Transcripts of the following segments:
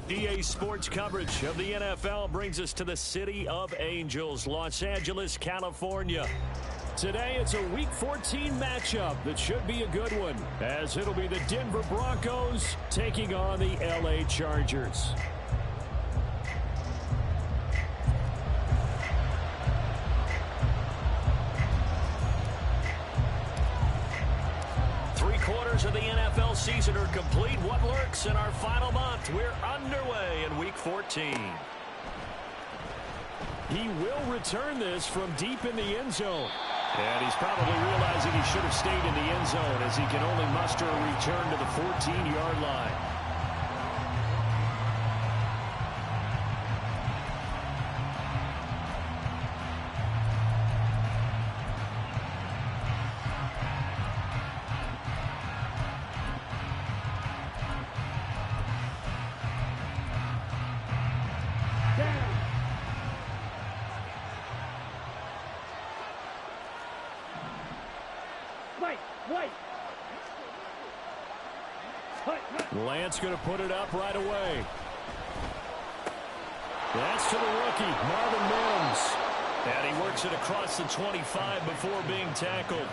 EA Sports coverage of the NFL brings us to the City of Angels, Los Angeles, California. Today, it's a Week 14 matchup that should be a good one, as it'll be the Denver Broncos taking on the LA Chargers. Three-quarters of the NFL season are complete. What lurks in our final month? We're underway in Week 14. He will return this from deep in the end zone. And he's probably realizing he should have stayed in the end zone as he can only muster a return to the 14-yard line. Lance going to put it up right away. That's to the rookie, Marvin Mims. And he works it across the 25 before being tackled.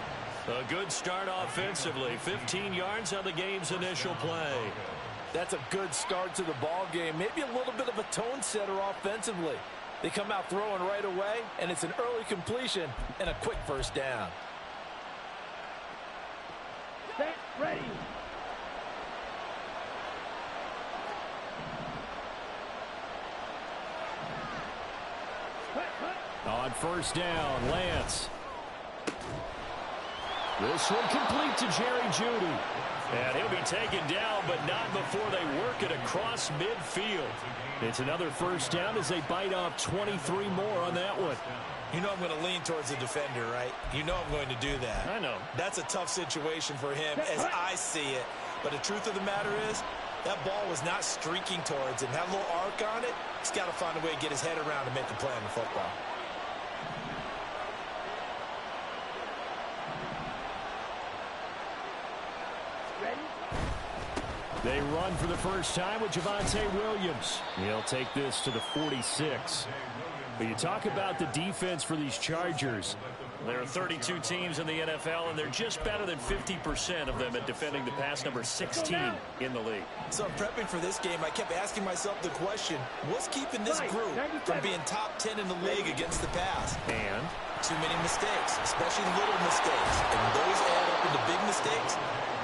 A good start offensively. 15 yards on the game's initial play. That's a good start to the ball game. Maybe a little bit of a tone setter offensively. They come out throwing right away, and it's an early completion and a quick first down. Set, ready. On first down, Lance. This one complete to Jerry Jeudy. And he'll be taken down, but not before they work it across midfield. It's another first down as they bite off 23 more on that one. You know I'm going to lean towards the defender, right? You know I'm going to do that. I know. That's a tough situation for him as I see it. But the truth of the matter is, that ball was not streaking towards him. Had a little arc on it. He's got to find a way to get his head around and make a play on the football. They run for the first time with Javonte Williams. He'll take this to the 46. But you talk about the defense for these Chargers. There are 32 teams in the NFL, and they're just better than 50% of them at defending the pass, number 16 in the league. So prepping for this game, I kept asking myself the question, what's keeping this group from being top 10 in the league against the pass? And too many mistakes, especially little mistakes. And those add up into big mistakes.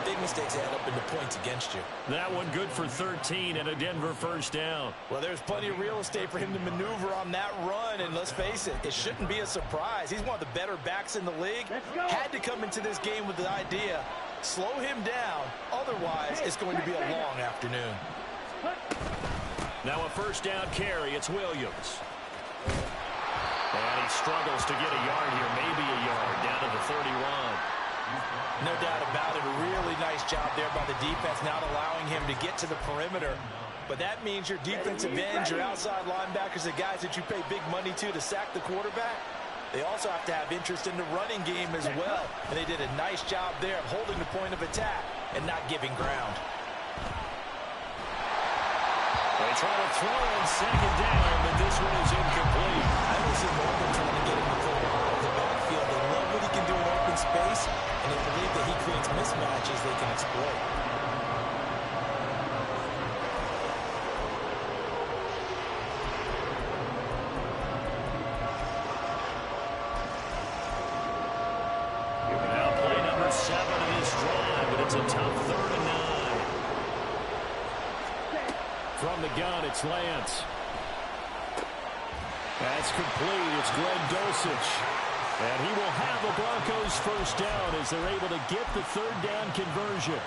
Big mistakes add up into points against you. That one good for 13 and a Denver first down. Well, there's plenty of real estate for him to maneuver on that run, and let's face it, it shouldn't be a surprise. He's one of the better backs in the league. Had to come into this game with the idea, slow him down, otherwise it's going to be a long afternoon. Now a first down carry, it's Williams. And he struggles to get a yard here, maybe a yard, down to the 31. No doubt about it. A really nice job there by the defense, not allowing him to get to the perimeter. But that means your defensive ends, your outside linebackers, the guys that you pay big money to sack the quarterback, they also have to have interest in the running game as well. And they did a nice job there of holding the point of attack and not giving ground. They try to throw on second down, but this one is incomplete. I don't see Morgan trying to get him the football out of the backfield. They love what he can do in open space, and they believe that he creates mismatches they can exploit. Now play number 7 of this drive, but it's a tough 3rd and 9. From the gun, it's Lance. That's complete. It's Greg Dulcich. And he will have the Broncos first down as they're able to get the 3rd down conversion.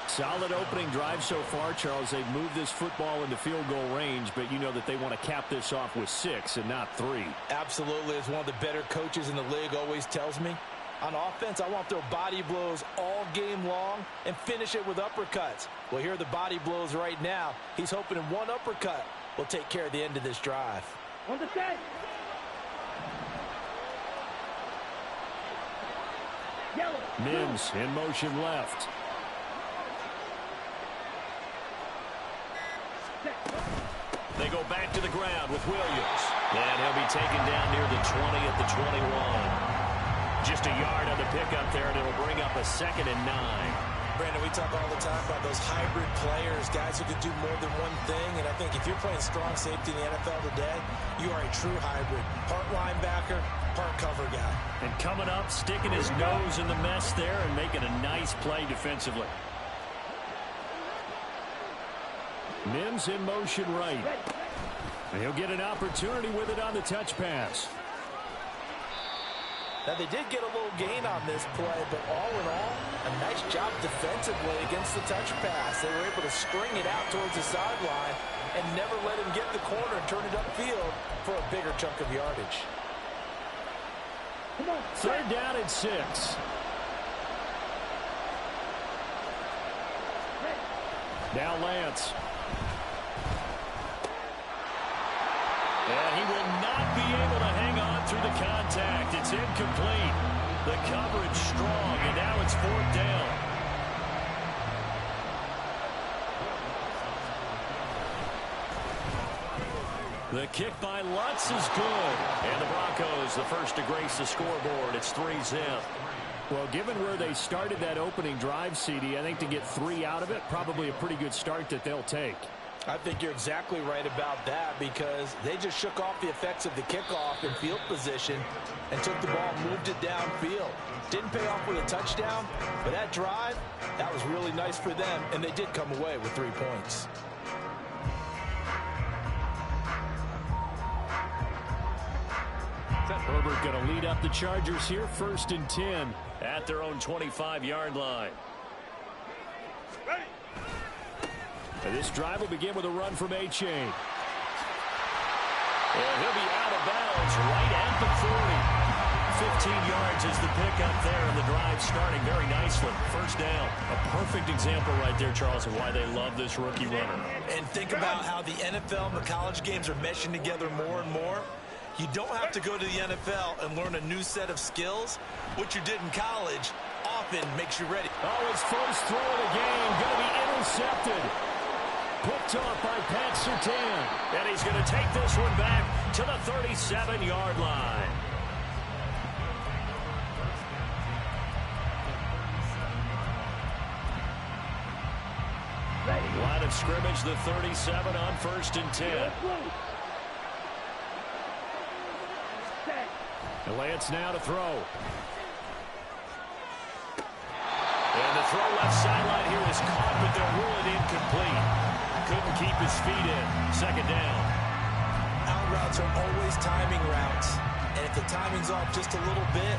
Solid opening drive so far, Charles. They've moved this football into field goal range, but you know that they want to cap this off with 6 and not 3. Absolutely. As one of the better coaches in the league always tells me, on offense, I want to throw body blows all game long and finish it with uppercuts. Well, here are the body blows right now. He's hoping in one uppercut will take care of the end of this drive. On the set. Mims in motion left. They go back to the ground with Williams. And he'll be taken down near the 20 at the 21. Just a yard on the pickup there, and it'll bring up a 2nd and 9. Brandon, we talk all the time about those hybrid players, guys who can do more than one thing. And I think if you're playing strong safety in the NFL today, you are a true hybrid. Part linebacker, part cover guy. And coming up, sticking his nose in the mess there and making a nice play defensively. Mims in motion right. And he'll get an opportunity with it on the touch pass. Now, they did get a little gain on this play, but all in all, a nice job defensively against the touch pass. They were able to string it out towards the sideline and never let him get the corner and turn it upfield for a bigger chunk of yardage. 3rd down and 6. Now Lance. And he will not be able to hang on through the contact. It's incomplete. The coverage strong, and now it's 4th down. The kick by Lutz is good. And the Broncos, the first to grace the scoreboard. It's 3-zip. Well, given where they started that opening drive, CD, I think to get 3 out of it, probably a pretty good start that they'll take. I think you're exactly right about that because they just shook off the effects of the kickoff in field position and took the ball and moved it downfield. Didn't pay off with a touchdown, but that drive, that was really nice for them, and they did come away with 3 points. Herbert going to lead up the Chargers here, 1st and 10 at their own 25-yard line. And this drive will begin with a run from A-Chain. And he'll be out of bounds right at the 40. 15 yards is the pickup there, and the drive starting very nicely. 1st down. A perfect example right there, Charles, of why they love this rookie runner. And think about how the NFL and the college games are meshing together more and more. You don't have to go to the NFL and learn a new set of skills. What you did in college often makes you ready. Oh, his first throw of the game going to be intercepted. Picked off by Pat Surtain. And he's going to take this one back to the 37-yard line. Line of scrimmage, the 37 on 1st and 10. Lance now to throw. And the throw left sideline here is caught, but they'll rule it incomplete. Couldn't keep his feet in. 2nd down. Out routes are always timing routes. And if the timing's off just a little bit,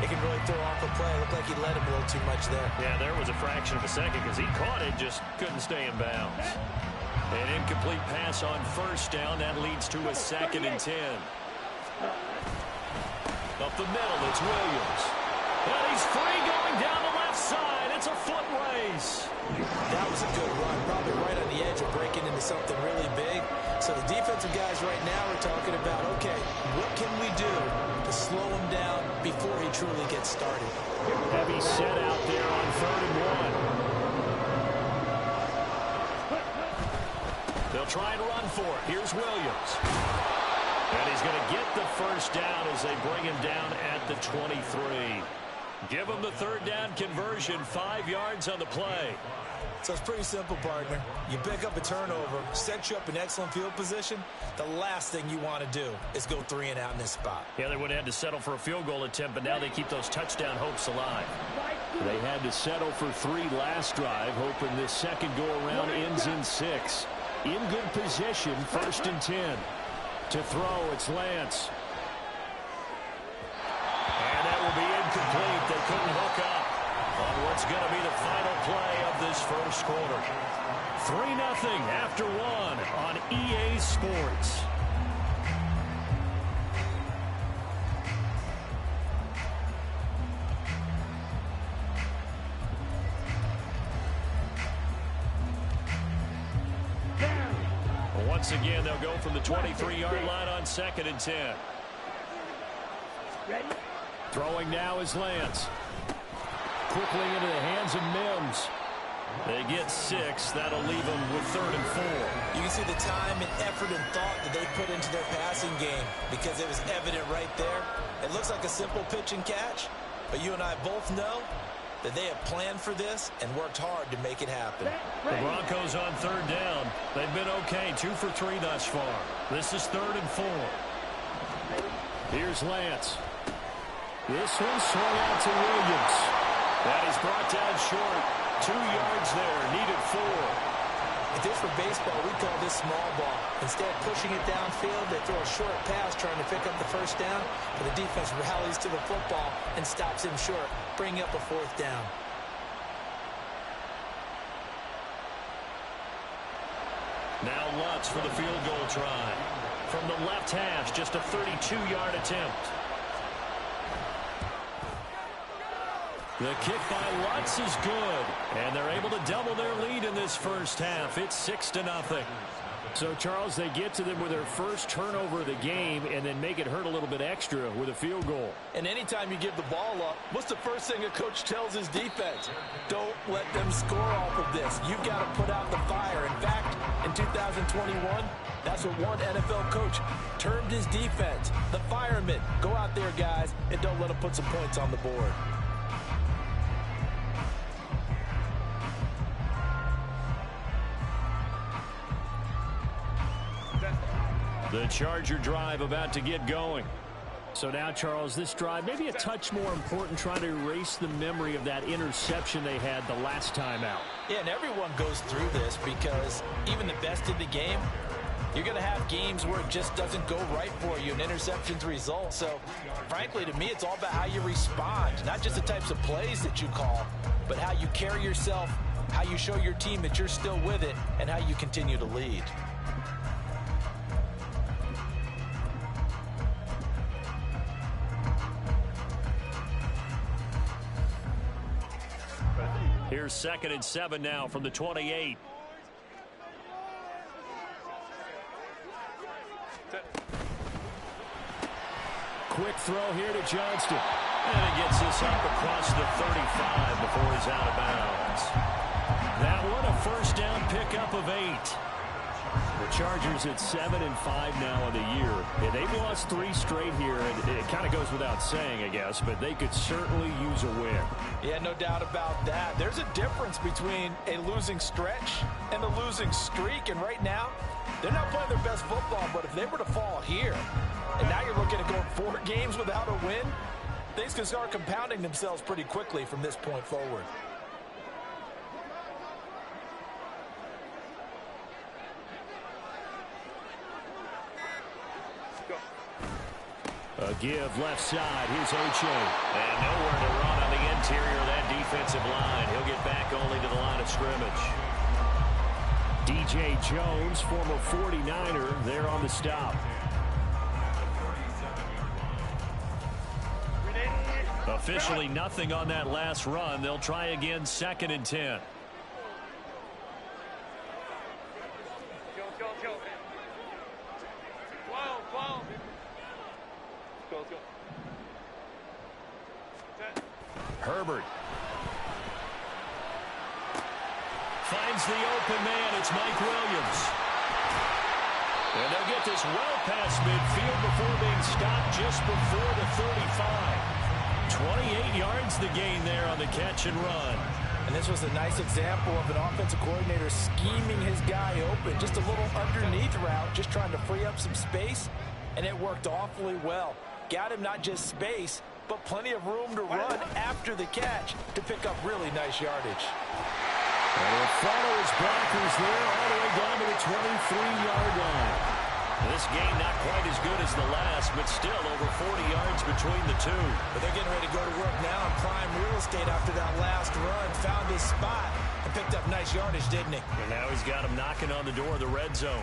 it can really throw off a play. It looked like he led him a little too much there. Yeah, there was a fraction of a second because he caught it, just couldn't stay in bounds. An incomplete pass on 1st down. That leads to a 2nd and 10. Up the middle, it's Williams. And he's free going down the left side. It's a foot race. That was a good run, probably right on the edge of breaking into something really big. So the defensive guys right now are talking about, okay, what can we do to slow him down before he truly gets started? Heavy set out there on 3rd and 1. They'll try and run for it. Here's Williams. And he's going to get the 1st down as they bring him down at the 23. Give him the 3rd down conversion, 5 yards on the play. So it's pretty simple, partner. You pick up a turnover, set you up in excellent field position. The last thing you want to do is go 3 and out in this spot. Yeah, they would have had to settle for a field goal attempt, but now they keep those touchdown hopes alive. They had to settle for 3 last drive, hoping this second go-around ends in 6. In good position, 1st and 10. To throw, it's Lance. And that will be incomplete. They couldn't hook up on what's going to be the final play of this 1st quarter. 3-0 after 1 on EA Sports. Once again, they'll go from the 23-yard line on 2nd and 10. Ready? Throwing now is Lance. Quickly into the hands of Mims. They get 6. That'll leave them with 3rd and 4. You can see the time and effort and thought that they put into their passing game because it was evident right there. It looks like a simple pitch and catch, but you and I both know that they have planned for this and worked hard to make it happen. The Broncos on 3rd down. They've been okay, 2 for 3 thus far. This is 3rd and 4. Here's Lance. This one swung out to Williams. That is brought down short. 2 yards there, needed 4. If this were baseball, we'd call this small ball. Instead of pushing it downfield, they throw a short pass trying to pick up the 1st down, but the defense rallies to the football and stops him short, bringing up a 4th down. Now Lutz for the field goal try. From the left hash, just a 32-yard attempt. The kick by Lutz is good, and they're able to double their lead in this first half. It's 6-0. So, Charles, they get to them with their first turnover of the game and then make it hurt a little bit extra with a field goal. And anytime you give the ball up, what's the first thing a coach tells his defense? Don't let them score off of this. You've got to put out the fire. In fact, in 2021, that's what one NFL coach termed his defense. The firemen. Go out there, guys, and don't let them put some points on the board. The Charger drive about to get going. So now, Charles, this drive maybe a touch more important, trying to erase the memory of that interception they had the last time out. Yeah, and everyone goes through this because even the best in the game, you're going to have games where it just doesn't go right for you and interceptions result. So, frankly, to me, it's all about how you respond, not just the types of plays that you call, but how you carry yourself, how you show your team that you're still with it, and how you continue to lead. Here's 2nd and 7 now from the 28. Quick throw here to Johnston. And it gets this up across the 35 before he's out of bounds. That one a 1st down pickup of 8. The Chargers at 7-5 now on the year. And they've lost 3 straight here, and it kind of goes without saying, I guess, but they could certainly use a win. Yeah, no doubt about that. There's a difference between a losing stretch and a losing streak, and right now, they're not playing their best football, but if they were to fall here, and now you're looking at going 4 games without a win, things can start compounding themselves pretty quickly from this point forward. A give left side. Here's Oche. And nowhere to run on the interior of that defensive line. He'll get back only to the line of scrimmage. DJ Jones, former 49er, there on the stop. Officially nothing on that last run. They'll try again, 2nd and 10. Herbert finds the open man. It's Mike Williams. And they'll get this well past midfield before being stopped just before the 35. 28 yards the gain there on the catch and run. And this was a nice example of an offensive coordinator scheming his guy open. Just a little underneath route, just trying to free up some space, and it worked awfully well. Got him not just space, but plenty of room to run after the catch to pick up really nice yardage. And he'll follow his blockers there all the way down to the 23-yard line. This game not quite as good as the last, but still over 40 yards between the two. But they're getting ready to go to work now in prime real estate after that last run. Found his spot and picked up nice yardage, didn't he? And now he's got him knocking on the door of the red zone.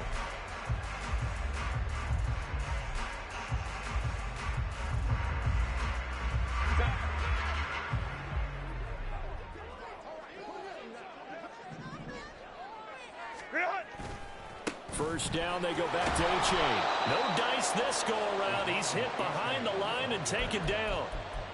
First down, they go back to Oche. No dice this go around. He's hit behind the line and taken down.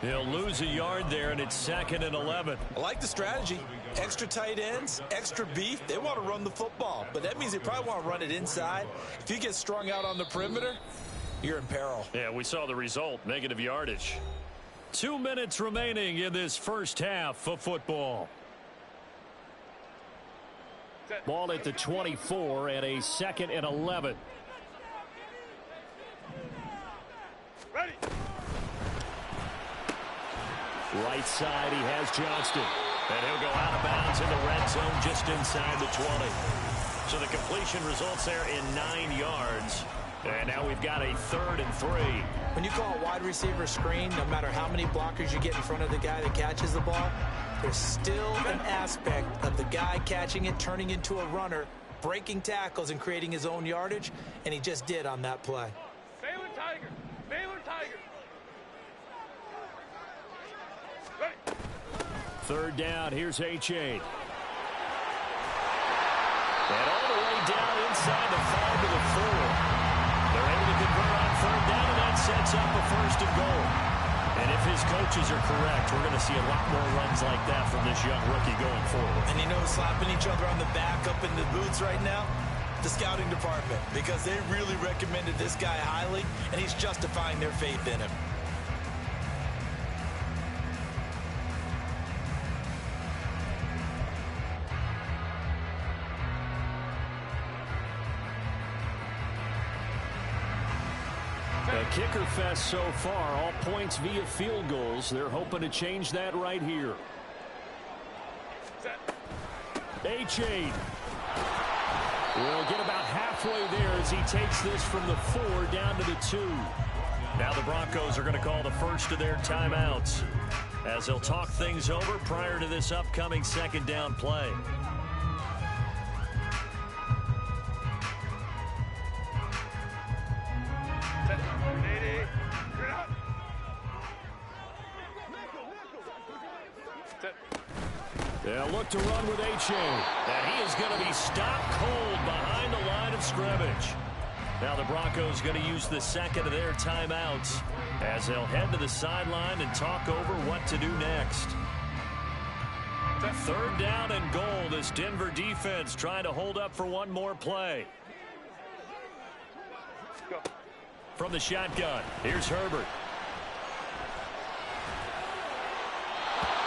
He'll lose a yard there, and it's 2nd and 11. I like the strategy. Extra tight ends, extra beef. They want to run the football, but that means they probably want to run it inside. If you get strung out on the perimeter, you're in peril. Yeah, we saw the result, negative yardage. 2 minutes remaining in this first half of football. Ball at the 24 and a 2nd and 11. Ready. Right side, he has Johnston. And he'll go out of bounds in the red zone just inside the 20. So the completion results there in 9 yards. And now we've got a 3rd and 3. When you call a wide receiver screen, no matter how many blockers you get in front of the guy that catches the ball, there's still an aspect of the guy catching it, turning into a runner, breaking tackles and creating his own yardage, and he just did on that play. Baylor Tiger. Baylor Tiger. Ready. 3rd down, here's H.A. And all the way down inside the 5 to the 4. They're able to convert on 3rd down, and that sets up a 1st and goal. And if his coaches are correct, we're going to see a lot more runs like that from this young rookie going forward. And you know, slapping each other on the back up in the booths right now? The scouting department, because they really recommended this guy highly, and he's justifying their faith in him. A kicker fest so far, all points via field goals. They're hoping to change that right here. H.A. will get about halfway there as he takes this from the 4 down to the 2. Now the Broncos are going to call the first of their timeouts as they'll talk things over prior to this upcoming 2nd down play. They'll look to run with H.A. And he is going to be stopped cold behind the line of scrimmage. Now the Broncos going to use the 2nd of their timeouts as they'll head to the sideline and talk over what to do next. 3rd down and goal. This Denver defense trying to hold up for one more play. From the shotgun, here's Herbert.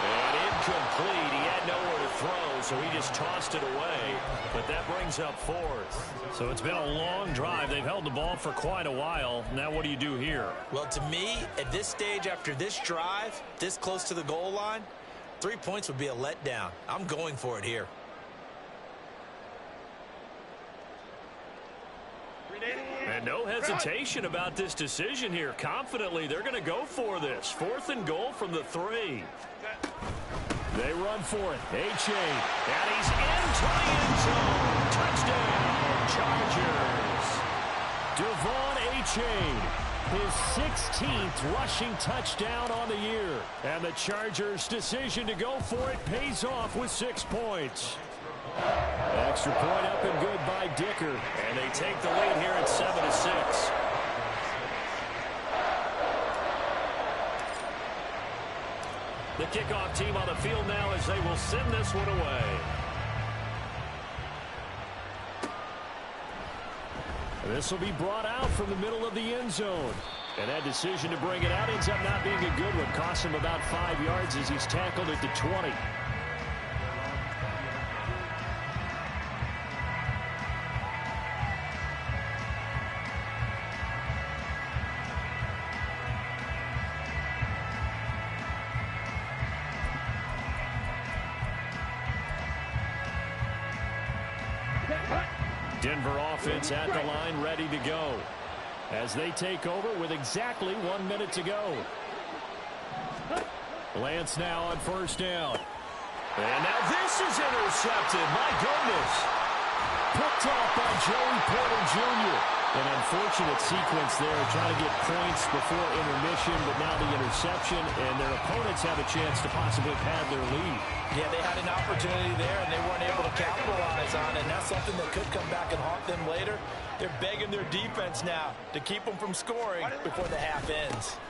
And incomplete. He had nowhere to throw, so he just tossed it away. But that brings up 4th. So it's been a long drive. They've held the ball for quite a while. Now what do you do here? Well, to me, at this stage after this drive, this close to the goal line, 3 points would be a letdown. I'm going for it here. And no hesitation about this decision here. Confidently, they're going to go for this. 4th and goal from the 3. They run for it. H.A. And he's into the end zone. Touchdown, Chargers. Devon H.A. His 16th rushing touchdown on the year. And the Chargers' decision to go for it pays off with 6 points. Extra point up and good by Dicker. And they take the lead here at 7-6. The kickoff team on the field now as they will send this one away. This will be brought out from the middle of the end zone. And that decision to bring it out ends up not being a good one. Costs him about 5 yards as he's tackled at the 20. Denver offense at the line, ready to go as they take over with exactly 1 minute to go. Lance now on 1st down. And now this is intercepted. My goodness. Picked off by Joey Porter Jr. An unfortunate sequence there, trying to get points before intermission, but now the interception, and their opponents have a chance to possibly pad their lead. Yeah, they had an opportunity there, and they weren't able to capitalize on it, and that's something that could come back and haunt them later. They're begging their defense now to keep them from scoring before the half ends.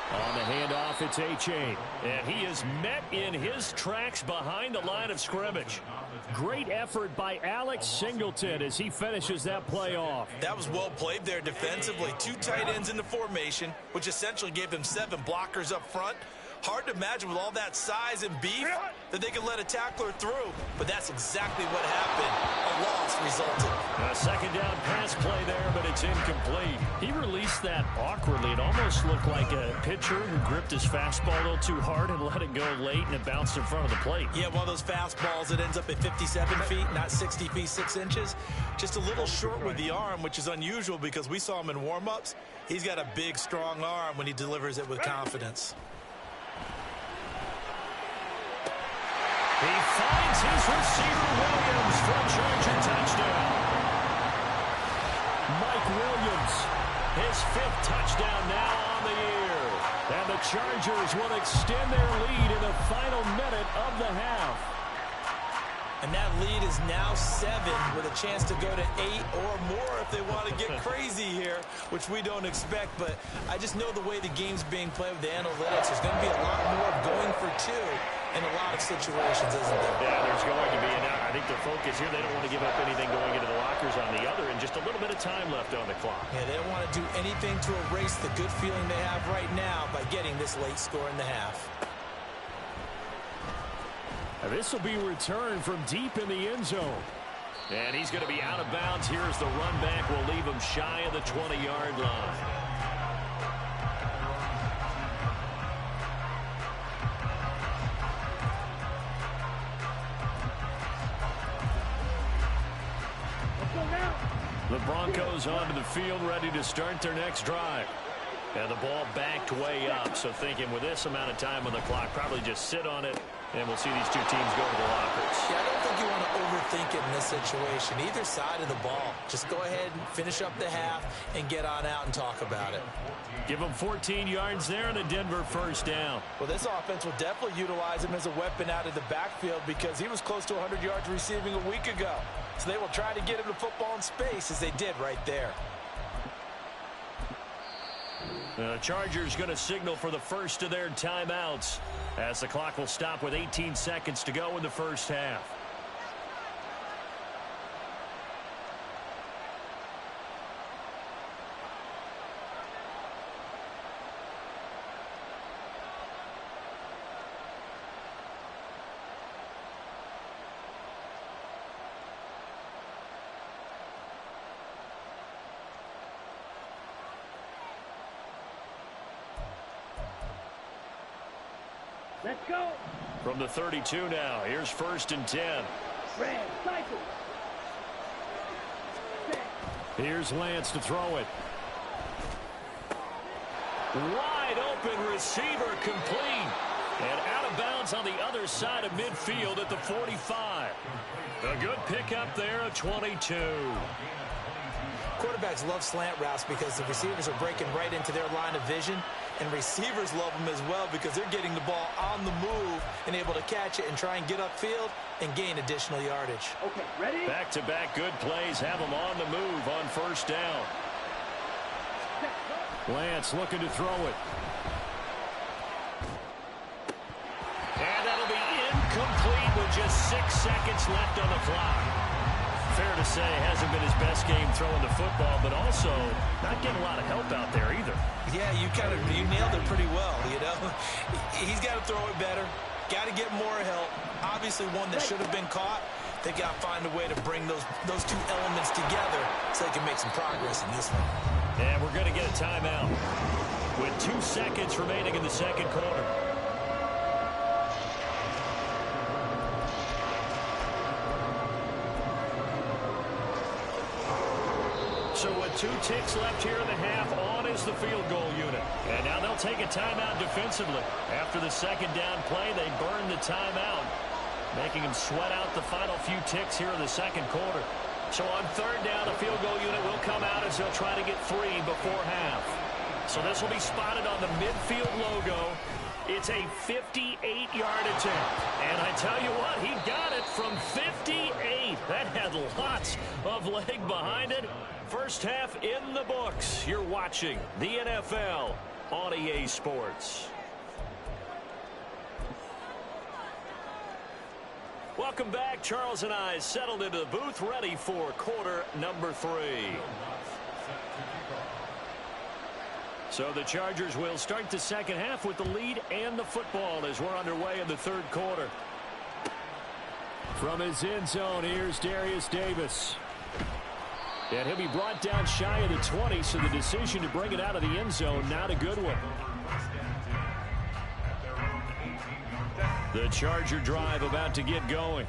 On the handoff, it's H.A. And he is met in his tracks behind the line of scrimmage. Great effort by Alex Singleton as he finishes that play off. That was well played there defensively. 2 tight ends in the formation, which essentially gave them 7 blockers up front. Hard to imagine with all that size and beef that they could let a tackler through, but that's exactly what happened. A loss resulted. A second down pass play there, but it's incomplete. He released that awkwardly. It almost looked like a pitcher who gripped his fastball a little too hard and let it go late, and it bounced in front of the plate. Yeah, one of those fastballs that ends up at 57 feet, not 60 feet, 6 inches. Just a little short with the arm, which is unusual because we saw him in warm-ups. He's got a big, strong arm when he delivers it with confidence. He finds his receiver, Williams, for a Charger touchdown. Mike Williams, his 5th touchdown now on the year. And the Chargers will extend their lead in the final minute of the half. And that lead is now 7 with a chance to go to 8 or more if they want to get crazy here, which we don't expect. But I just know the way the game's being played with the analytics, there's going to be a lot more of going for 2 in a lot of situations, isn't there? Yeah, there's going to be. And I think their focus here, they don't want to give up anything going into the lockers on the other, and just a little bit of time left on the clock. Yeah, they don't want to do anything to erase the good feeling they have right now by getting this late score in the half. This will be returned from deep in the end zone. And he's going to be out of bounds. Here's the run back. Will leave him shy of the 20-yard line. The Broncos onto the field, ready to start their next drive. And the ball backed way up, so thinking with this amount of time on the clock, probably just sit on it, and we'll see these 2 teams go to the lockers. Yeah, I don't think you want to overthink it in this situation. Either side of the ball. Just go ahead and finish up the half and get on out and talk about it. Give them 14 yards there and a Denver first down. Well, this offense will definitely utilize him as a weapon out of the backfield because he was close to 100 yards receiving a week ago. So they will try to get him the football in space as they did right there. The Chargers going to signal for the first of their timeouts as the clock will stop with 18 seconds to go in the first half. Let's go. From the 32 now, here's 1st and 10. Red, cycle. Here's Lance to throw it. Wide open receiver complete. And out of bounds on the other side of midfield at the 45. A good pickup there at 22. Quarterbacks love slant routes because the receivers are breaking right into their line of vision, and receivers love them as well because they're getting the ball on the move and able to catch it and try and get upfield and gain additional yardage. Okay, ready? Back-to-back good plays have them on the move on first down. Lance looking to throw it. And that'll be incomplete with just 6 seconds left on the clock. Fair to say, hasn't been his best game throwing the football, but also not getting a lot of help out there either. Yeah, you nailed it pretty well, you know. He's got to throw it better. Got to get more help. Obviously one that should have been caught. They got to find a way to bring those 2 elements together so they can make some progress in this one. And we're going to get a timeout with 2 seconds remaining in the second quarter. So with 2 ticks left here in the half, on is the field goal unit. And now they'll take a timeout defensively. After the second down play, they burn the timeout, making them sweat out the final few ticks here in the second quarter. So on third down, the field goal unit will come out as they'll try to get 3 before half. So this will be spotted on the midfield logo. It's a 58-yard attempt. And I tell you what, he got it from 58. That had lots of leg behind it. First half in the books. You're watching the NFL on EA Sports. Welcome back. Charles and I settled into the booth, ready for quarter number 3. So the Chargers will start the second half with the lead and the football as we're underway in the third quarter. From his end zone, here's Darius Davis. And he'll be brought down shy of the 20, so the decision to bring it out of the end zone, not a good one. The Charger drive about to get going.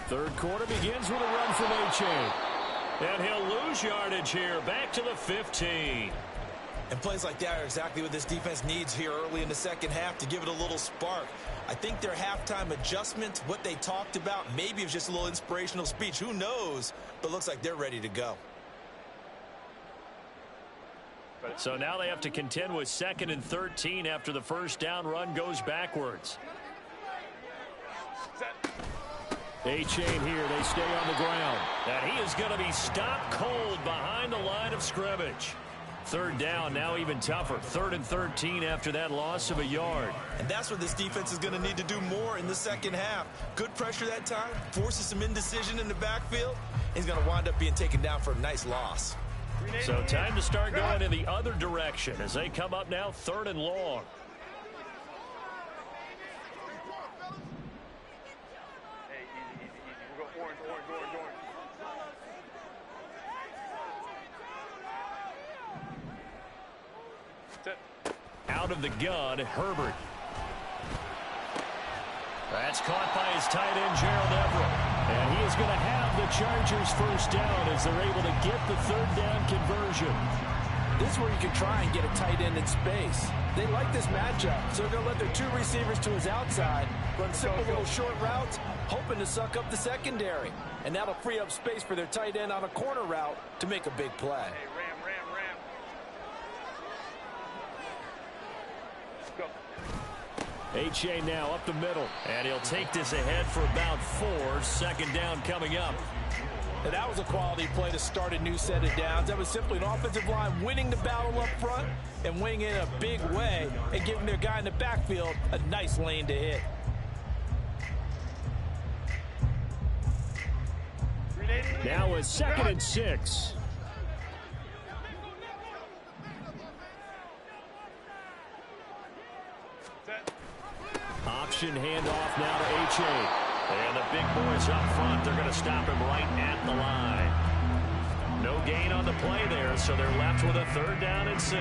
Third quarter begins with a run from A-Chain. And he'll lose yardage here, back to the 15. And plays like that are exactly what this defense needs here early in the second half to give it a little spark. I think their halftime adjustments, what they talked about, maybe it was just a little inspirational speech. Who knows? But looks like they're ready to go. So now they have to contend with 2nd and 13 after the first down run goes backwards. A-Chain here. They stay on the ground. And he is going to be stopped cold behind the line of scrimmage. Third down, now even tougher. 3rd and 13 after that loss of a yard. And that's what this defense is going to need to do more in the second half. Good pressure that time, forces some indecision in the backfield. He's going to wind up being taken down for a nice loss. So time to start going in the other direction as they come up now 3rd and long. Out of the gun, Herbert. That's caught by his tight end, Gerald Everett. And he is going to have the Chargers first down as they're able to get the 3rd down conversion. This is where you can try and get a tight end in space. They like this matchup, so they're going to let their 2 receivers to his outside, run simple little short routes, hoping to suck up the secondary. And that'll free up space for their tight end on a corner route to make a big play. A-Chain now up the middle, and he'll take this ahead for about 4. 2nd down coming up. And that was a quality play to start a new set of downs. That was simply an offensive line winning the battle up front and winning in a big way and giving their guy in the backfield a nice lane to hit. Now a 2nd and 6. Option handoff now to A-Chain. And the big boys up front, they're going to stop him right at the line. No gain on the play there, so they're left with a 3rd down and 6.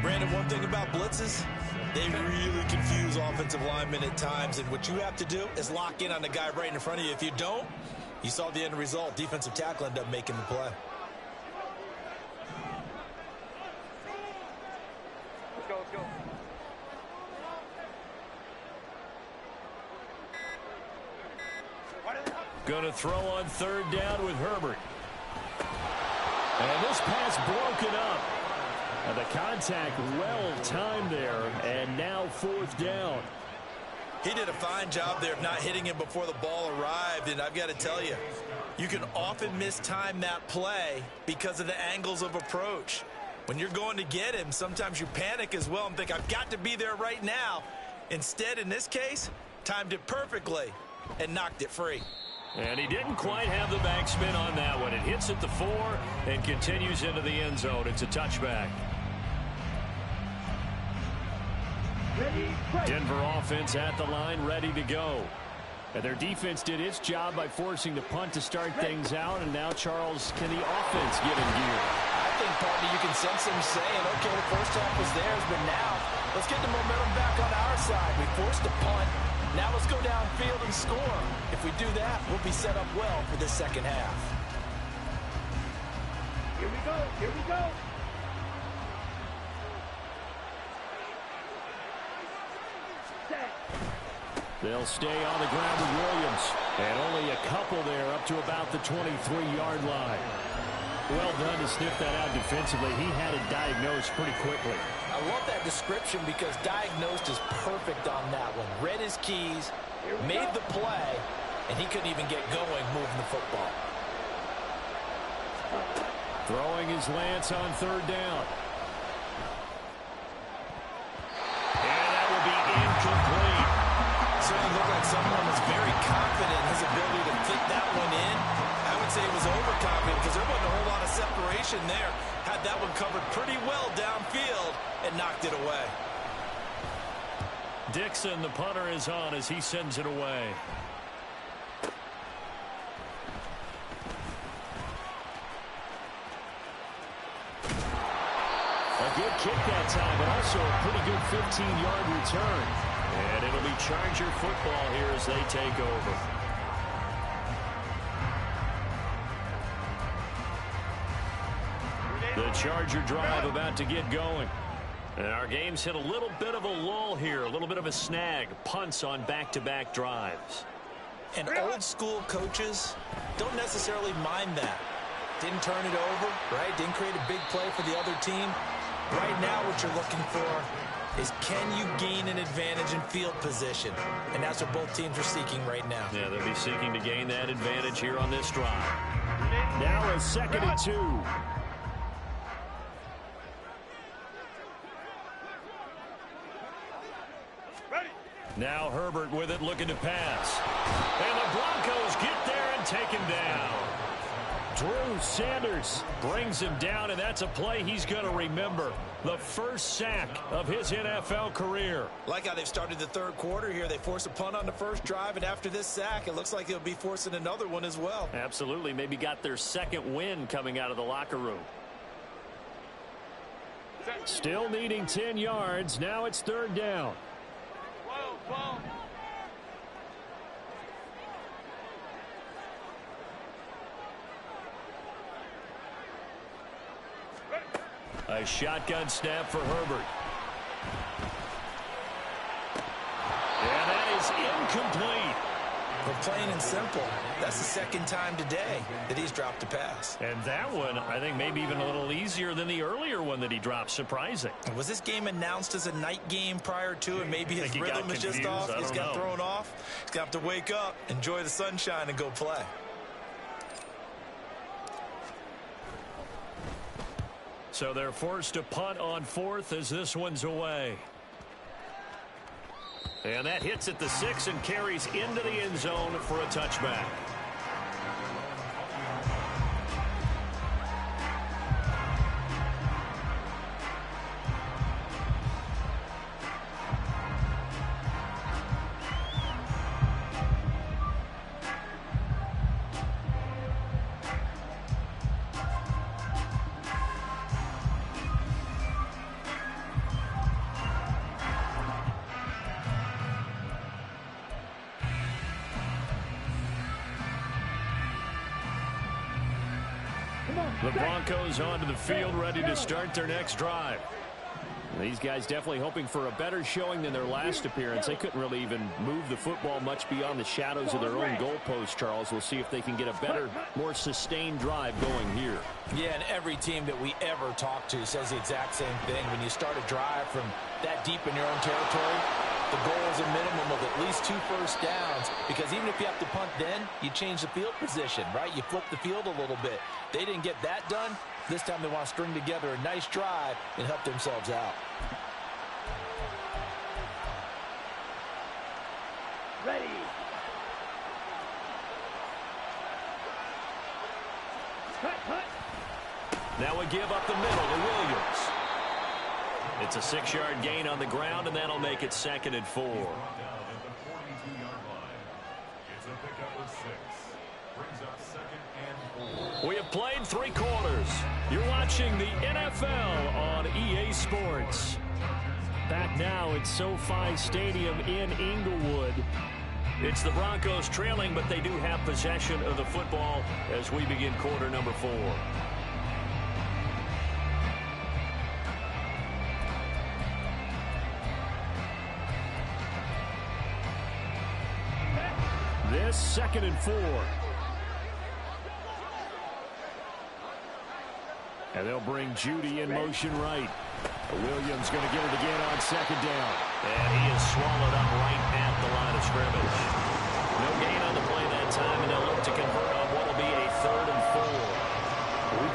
Brandon, one thing about blitzes, they really confuse offensive linemen at times, and what you have to do is lock in on the guy right in front of you. If you don't, you saw the end result. Defensive tackle ended up making the play. Let's go. Going to throw on 3rd down with Herbert. And this pass broken up. And the contact well timed there. And now 4th down. He did a fine job there of not hitting him before the ball arrived. And I've got to tell you, you can often mistime that play because of the angles of approach. When you're going to get him, sometimes you panic as well and think, I've got to be there right now. Instead, in this case, timed it perfectly and knocked it free. And he didn't quite have the backspin on that one. It hits at the 4 and continues into the end zone. It's a touchback. Denver offense at the line, ready to go. And their defense did its job by forcing the punt to start things out. And now, Charles, can the offense get in gear? I think, partner, you can sense them saying, okay, the first half was theirs, but now let's get the momentum back on our side. We forced a punt. Now let's go downfield and score. If we do that, we'll be set up well for this second half. Here we go. Set. They'll stay on the ground with Williams. And only a couple there up to about the 23-yard line. Well done to sniff that out defensively. He had it diagnosed pretty quickly. I love that description because diagnosed is perfect on that one. Read his keys, made the play, and he couldn't even get going moving the football. Throwing his lance on third down. And that will be incomplete. Certainly looked like someone was very confident in his ability to fit that one in. I would say he was overconfident because there wasn't a whole lot of separation there. Had that one covered pretty well downfield and knocked it away. Dixon, the punter, is on as he sends it away. A good kick that time, but also a pretty good 15-yard return. And it'll be Charger football here as they take over. The Charger drive about to get going. And our game's hit a little bit of a lull here, a little bit of a snag. Punts on back-to-back drives. And old-school coaches don't necessarily mind that. Didn't turn it over, right? Didn't create a big play for the other team. Right now what you're looking for is can you gain an advantage in field position? And that's what both teams are seeking right now. Yeah, they'll be seeking to gain that advantage here on this drive. Now a 2nd and 2. Now Herbert with it, looking to pass. And the Broncos get there and take him down. Drew Sanders brings him down, and that's a play he's going to remember. The first sack of his NFL career. Like how they've started the third quarter here. They force a punt on the first drive, and after this sack, it looks like they'll be forcing another one as well. Absolutely. Maybe got their second win coming out of the locker room. Still needing 10 yards. Now it's 3rd down. A shotgun snap for Herbert. And that is incomplete. But plain and simple, that's the second time today that he's dropped a pass. And that one, I think, maybe even a little easier than the earlier one that he dropped. Surprising. Was this game announced as a night game prior to, and maybe his rhythm is just off? He's got thrown off. He's going to have to wake up, enjoy the sunshine, and go play. So they're forced to punt on 4th as this one's away. And that hits at the 6 and carries into the end zone for a touchback. The Broncos onto the field, ready to start their next drive. These guys definitely hoping for a better showing than their last appearance. They couldn't really even move the football much beyond the shadows of their own goalpost, Charles. We'll see if they can get a better, more sustained drive going here. Yeah, and every team that we ever talk to says the exact same thing. When you start a drive from that deep in your own territory, the goal is a minimum of at least 2 first downs, because even if you have to punt then, you change the field position, right? You flip the field a little bit. They didn't get that done. This time they want to string together a nice drive and help themselves out. Ready. Cut. Now we give up the middle to Williams. It's a 6-yard gain on the ground, and that'll make it 2nd and 4. We have played 3 quarters. You're watching the NFL on EA Sports. Back now at SoFi Stadium in Inglewood. It's the Broncos trailing, but they do have possession of the football as we begin quarter number 4. This 2nd and 4. And they'll bring Judy in motion right. Williams going to get it again on 2nd down. And he is swallowed up right at the line of scrimmage. No gain on the play that time, and they'll look to convert on what will be a 3rd and 4.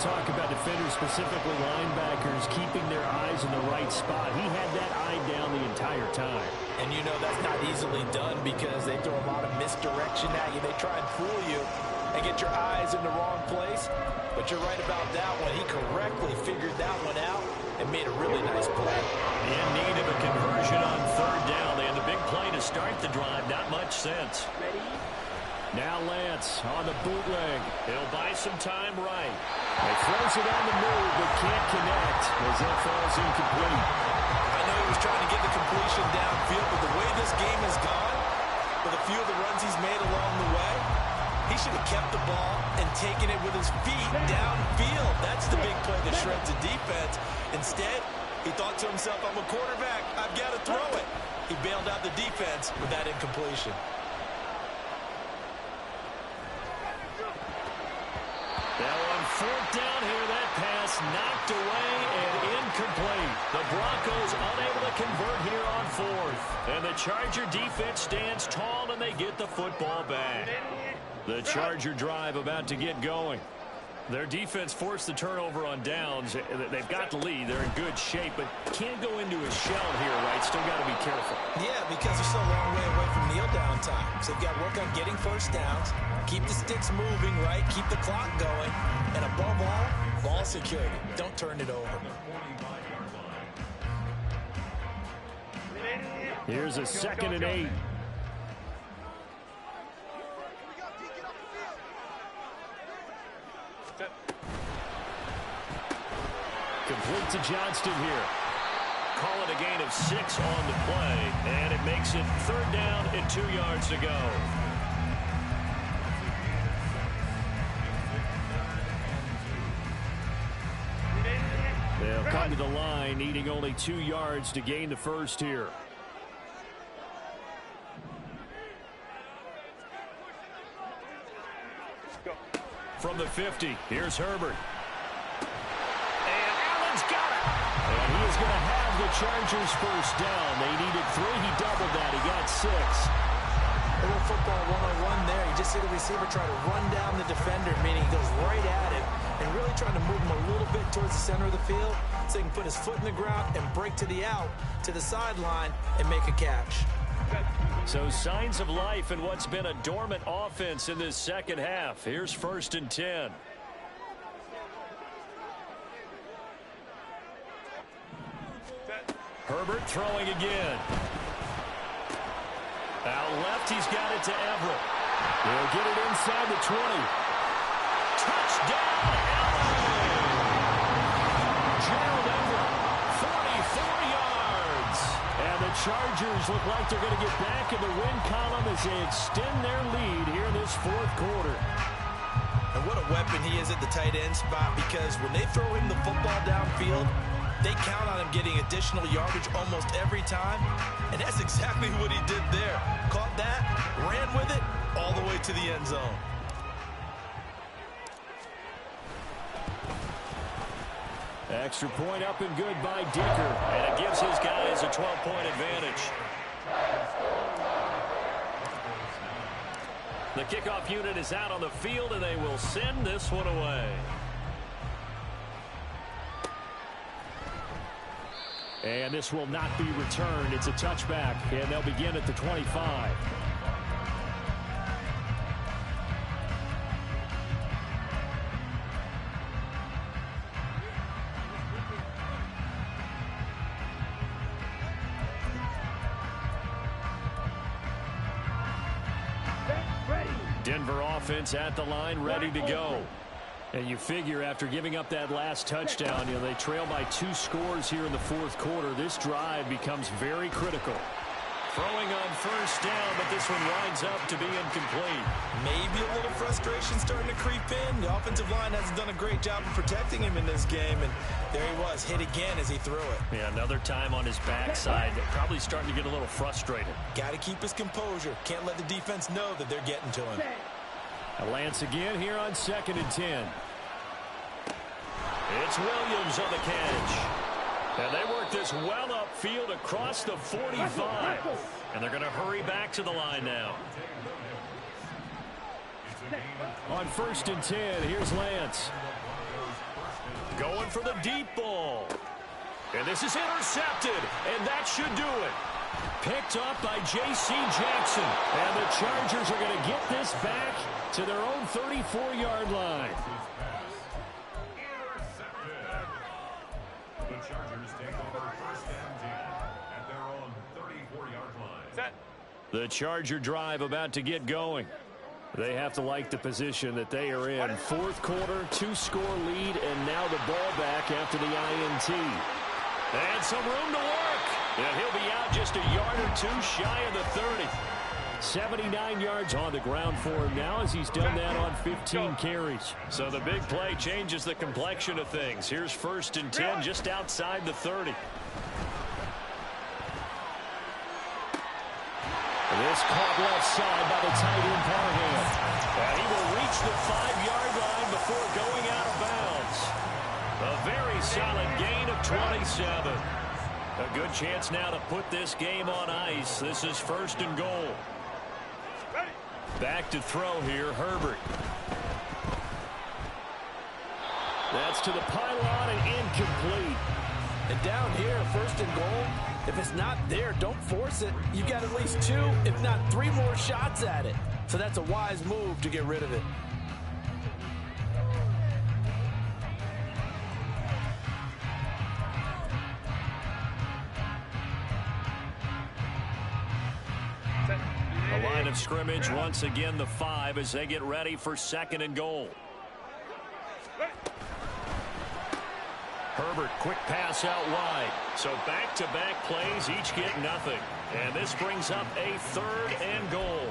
specifically linebackers keeping their eyes in the right spot. He had that eye down the entire time. And you know that's not easily done because they throw a lot of misdirection at you. They try and fool you and get your eyes in the wrong place. But you're right about that one. He correctly figured that one out and made a really nice play. In need of a conversion on third down. They had the big play to start the drive. Not much sense. Now Lance on the bootleg. He'll buy some time right. He throws it on the move but can't connect as that falls incomplete. I know he was trying to get the completion downfield, but the way this game has gone, with a few of the runs he's made along the way, he should have kept the ball and taken it with his feet downfield. That's the big play that shreds the defense. Instead, he thought to himself, I'm a quarterback, I've got to throw it. He bailed out the defense with that incompletion. Now on fourth down here, that pass knocked away and incomplete. The Broncos unable to convert here on fourth. And the Charger defense stands tall and they get the football back. The Charger drive about to get going. Their defense forced the turnover on downs. They've got the lead. They're in good shape, but can't go into a shell here, right? Still got to be careful. Yeah, because they're so long way away from kneel down time. So they've got to work on getting first downs, keep the sticks moving, right? Keep the clock going. And above all, ball security. Don't turn it over. Here's a 2nd and 8. Complete to Johnston here. Call it a gain of 6 on the play, and it makes it 3rd down and 2 yards to go. They'll come to the line, needing only 2 yards to gain the first here. From the 50, here's Herbert. And he is going to have the Chargers first down. They needed 3. He doubled that. He got 6. A little football 101 there. You just see the receiver try to run down the defender, meaning he goes right at him and really trying to move him a little bit towards the center of the field so he can put his foot in the ground and break to the out, to the sideline, and make a catch. So signs of life in what's been a dormant offense in this second half. Here's 1st and 10. Herbert throwing again. Out left, he's got it to Everett. He'll get it inside the 20. Touchdown, LA! Gerald Everett, 44 yards. And the Chargers look like they're going to get back in the win column as they extend their lead here in this 4th quarter. And what a weapon he is at the tight end spot, because when they throw him the football downfield, they count on him getting additional yardage almost every time, and that's exactly what he did there. Caught that, ran with it, all the way to the end zone. Extra point up and good by Decker, and it gives his guys a 12-point advantage. The kickoff unit is out on the field, and they will send this one away. And this will not be returned. It's a touchback, and they'll begin at the 25. Denver offense at the line, ready to go. And you figure after giving up that last touchdown, they trail by 2 scores here in the 4th quarter. This drive becomes very critical. Throwing on first down, but this one winds up to be incomplete. Maybe a little frustration starting to creep in. The offensive line hasn't done a great job of protecting him in this game, and there he was, hit again as he threw it. Yeah, another time on his backside, probably starting to get a little frustrated. Got to keep his composure. Can't let the defense know that they're getting to him. Lance again here on 2nd and 10. It's Williams on the catch. And they work this well upfield across the 45. And they're going to hurry back to the line now. On 1st and 10, here's Lance. Going for the deep ball. And this is intercepted, and that should do it. Picked up by J.C. Jackson. And the Chargers are going to get this back to their own 34-yard line. The Chargers take over first and 10 at their own 34-yard line. Set. The Charger drive about to get going. They have to like the position that they are in. Fourth quarter, 2-score lead, and now the ball back after the INT. And some room to work. And he'll be out just a yard or two shy of the 30. 79 yards on the ground for him now as he's done that on 15 carries. So the big play changes the complexion of things. Here's first and 10 just outside the 30. This caught left side by the tight end Parham. And he will reach the 5-yard line before going out of bounds. A very solid gain of 27. A good chance now to put this game on ice. This is first and goal. Back to throw here, Herbert. That's to the pylon and incomplete. And down here, first and goal, if it's not there, don't force it. You got at least 2, if not 3 more shots at it. So that's a wise move to get rid of it. The line of scrimmage once again the 5 as they get ready for second and goal. Herbert, quick pass out wide. So back-to-back plays, each get nothing. And this brings up a third and goal.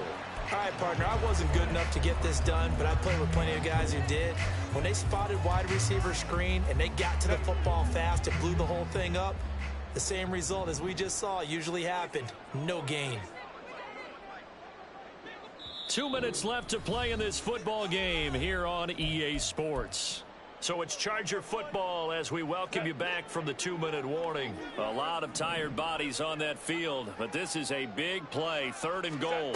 All right, partner, I wasn't good enough to get this done, but I played with plenty of guys who did. When they spotted wide receiver screen and they got to the football fast and blew the whole thing up, the same result as we just saw usually happened. No gain. 2 minutes left to play in this football game here on EA Sports. So it's Charger football as we welcome you back from the 2-minute warning. A lot of tired bodies on that field, but this is a big play, third and goal.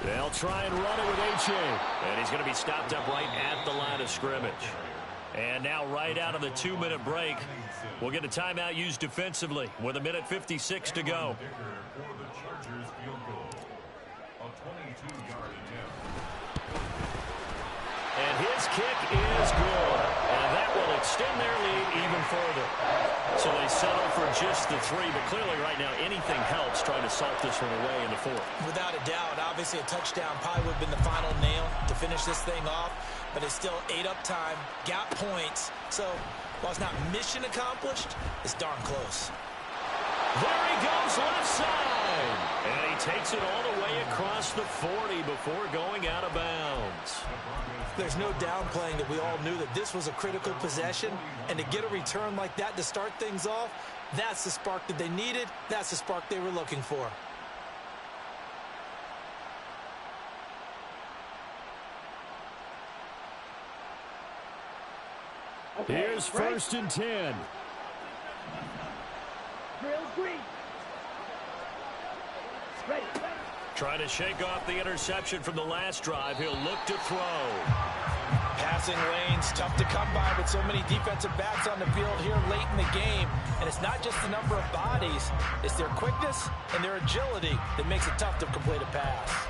They'll try and run it with H.A. And he's going to be stopped up right at the line of scrimmage. And now right out of the 2-minute break, we'll get a timeout used defensively with 1:56 to go. And his kick is good. And that will extend their lead even further. So they settle for just the 3. But clearly right now anything helps trying to salt this one away in the 4th. Without a doubt, obviously a touchdown probably would have been the final nail to finish this thing off. But it's still ate up time, got points. So while it's not mission accomplished, it's darn close. There he goes left side. And he takes it all the way across the 40 before going out of bounds. There's no downplaying that we all knew that this was a critical possession, and to get a return like that to start things off, that's the spark that they needed. That's the spark they were looking for. Okay, Here's first and 10. Drill green. Ready. Trying to shake off the interception from the last drive. He'll look to throw. Passing lanes, tough to come by with so many defensive backs on the field here late in the game. And it's not just the number of bodies, it's their quickness and their agility that makes it tough to complete a pass.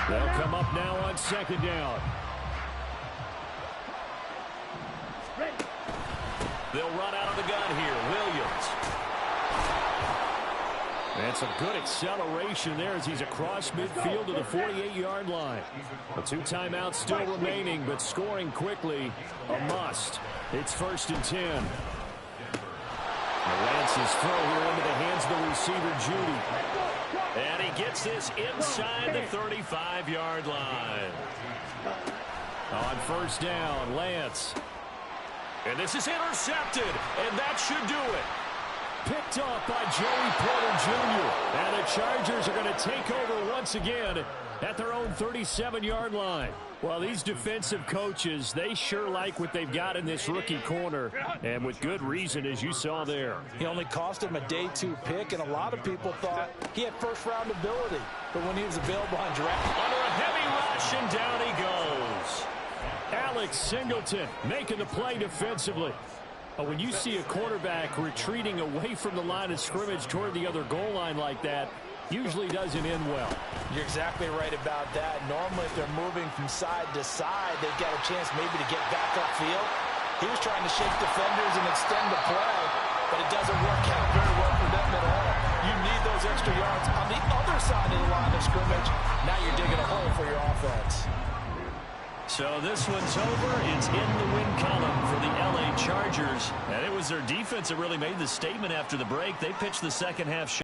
They'll come up now on second down. Ready. They'll run out of the gun here. Williams. And some good acceleration there as he's across midfield to the 48-yard line. The 2 timeouts still remaining, but scoring quickly, a must. It's first and 10. Lance's throw here into the hands of the receiver, Judy. And he gets this inside the 35-yard line. On first down, Lance. And this is intercepted, and that should do it. Picked off by Joey Porter Jr. And the Chargers are going to take over once again at their own 37-yard line. Well, these defensive coaches, they sure like what they've got in this rookie corner, and with good reason, as you saw there. He only cost him a day 2 pick, and a lot of people thought he had first-round ability. But when he was available on draft, Under a heavy rush, and down he goes. Alex Singleton making the play defensively. When you see a quarterback retreating away from the line of scrimmage toward the other goal line like that, usually doesn't end well. You're exactly right about that. Normally, if they're moving from side to side, they've got a chance maybe to get back upfield. He was trying to shake defenders and extend the play, but it doesn't work out very well for them at all. You need those extra yards on the other side of the line of scrimmage. Now you're digging a hole for your offense. So this one's over. It's in the win column for the LA Chargers. And it was their defense that really made the statement after the break. They pitched the second half shot.